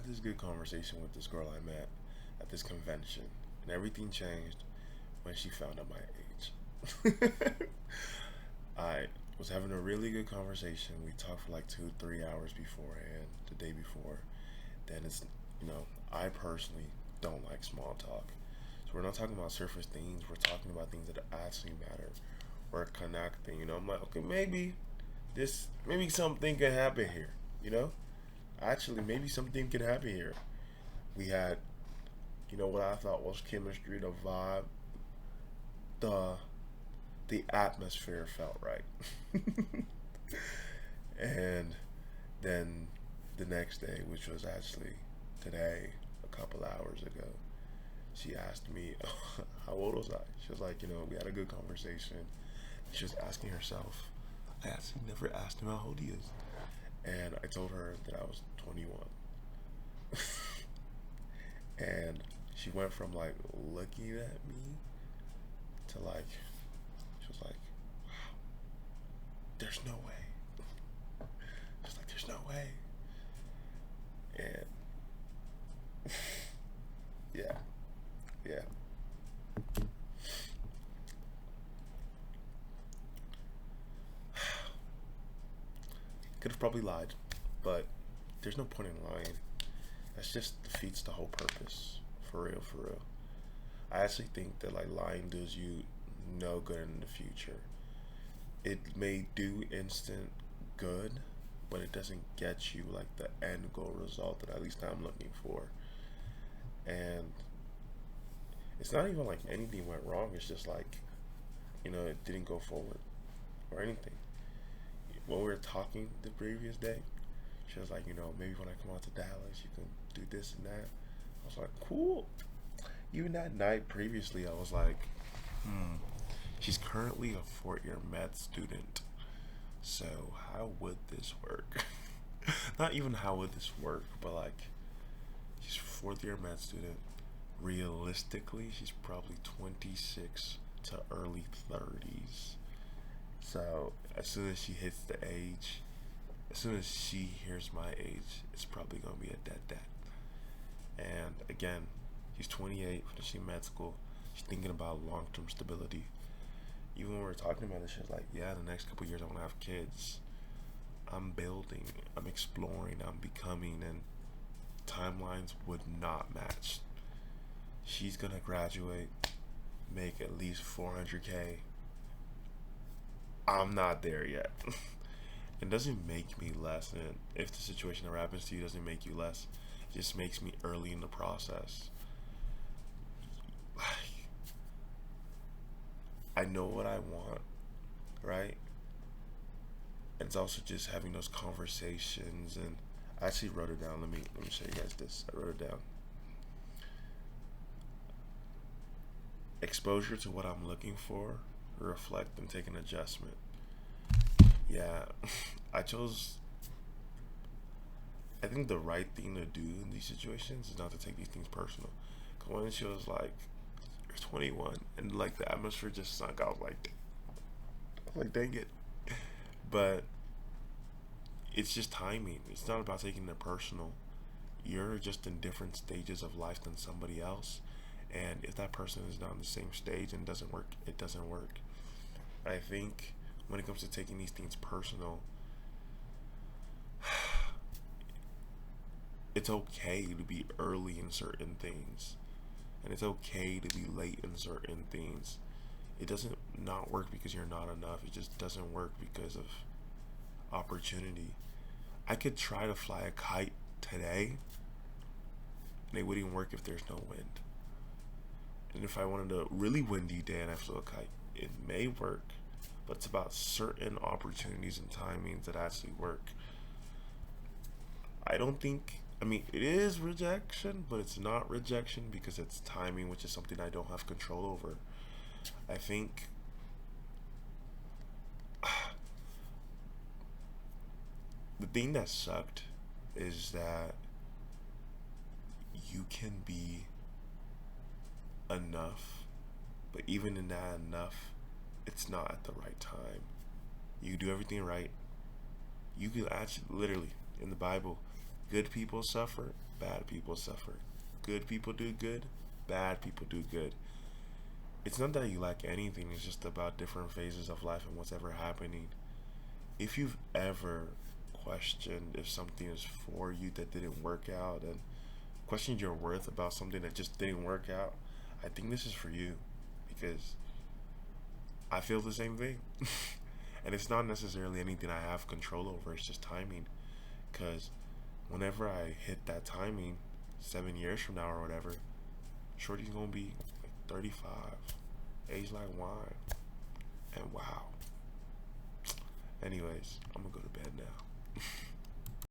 had this good conversation with this girl I met at this convention, and everything changed when she found out my age. I was having a really good conversation. We talked for like 2, 3 hours beforehand, the day before. Then I personally don't like small talk. So we're not talking about surface things. We're talking about things that actually matter. We're connecting. I'm like, okay, maybe something can happen here. You know, actually, maybe something can happen here. We had, what I thought was chemistry, the vibe, the the atmosphere felt right. And then the next day, which was actually today, a couple hours ago, she asked me how old was I. She was like, we had a good conversation. She was asking herself. I actually never asked him how old he is, and I told her that I was 21. And she went from like looking at me to like, she was like, wow, there's no way. She's like, there's no way. And yeah, yeah. Could have probably lied, but there's no point in lying. That just defeats the whole purpose. For real, for real. I actually think that like lying does you no good in the future. It may do instant good, but it doesn't get you like the end goal result that at least I'm looking for. And it's not even like anything went wrong. It's just like, it didn't go forward or anything. When we were talking the previous day, she was like, maybe when I come out to Dallas, you can do this and that. I was like, cool. Even that night previously, I was like, she's currently a fourth-year med student. So how would this work? Not even how would this work, but like, she's a fourth-year med student. Realistically, she's probably 26 to early 30s. So as soon as she hits the age, as soon as she hears my age, it's probably gonna be a dead dad. And again, she's 28, finishing med school. She's thinking about long-term stability. Even when we were talking about it, she was like, "Yeah, the next couple years I want to have kids. I'm building, I'm exploring, I'm becoming," and timelines would not match. She's gonna graduate, make at least 400K. I'm not there yet. It doesn't make me less, and if the situation that happens to you doesn't make you less, it just makes me early in the process. I know what I want, right? It's also just having those conversations, and I actually wrote it down. Let me show you guys this. I wrote it down. Exposure to what I'm looking for, reflect and take an adjustment. Yeah, I chose. I think the right thing to do in these situations is not to take these things personal. Cause when she was like, "You're 21," and like the atmosphere just sunk, I was like, dang it. But it's just timing. It's not about taking it personal. You're just in different stages of life than somebody else, and if that person is not on the same stage and doesn't work, it doesn't work. I think when it comes to taking these things personal, it's okay to be early in certain things, and it's okay to be late in certain things. It doesn't not work because you're not enough. It just doesn't work because of opportunity. I could try to fly a kite today, and it wouldn't work if there's no wind. And if I wanted a really windy day and I flew a kite, it may work, but it's about certain opportunities and timings that actually work. I don't think, I mean, it is rejection, but it's not rejection because it's timing, which is something I don't have control over. I think the thing that sucked is that you can be enough, but even in that enough, it's not at the right time. You do everything right. You can actually, literally, in the Bible, Good people suffer, bad people suffer. Good people do good, bad people do good. It's not that you lack anything, it's just about different phases of life and what's ever happening. If you've ever questioned if something is for you that didn't work out, and questioned your worth about something that just didn't work out, I think this is for you, because I feel the same thing. And it's not necessarily anything I have control over, it's just timing. Because whenever I hit that timing, 7 years from now or whatever, Shorty's gonna be like 35, age like wine. And wow. Anyways, I'm gonna go to bed now.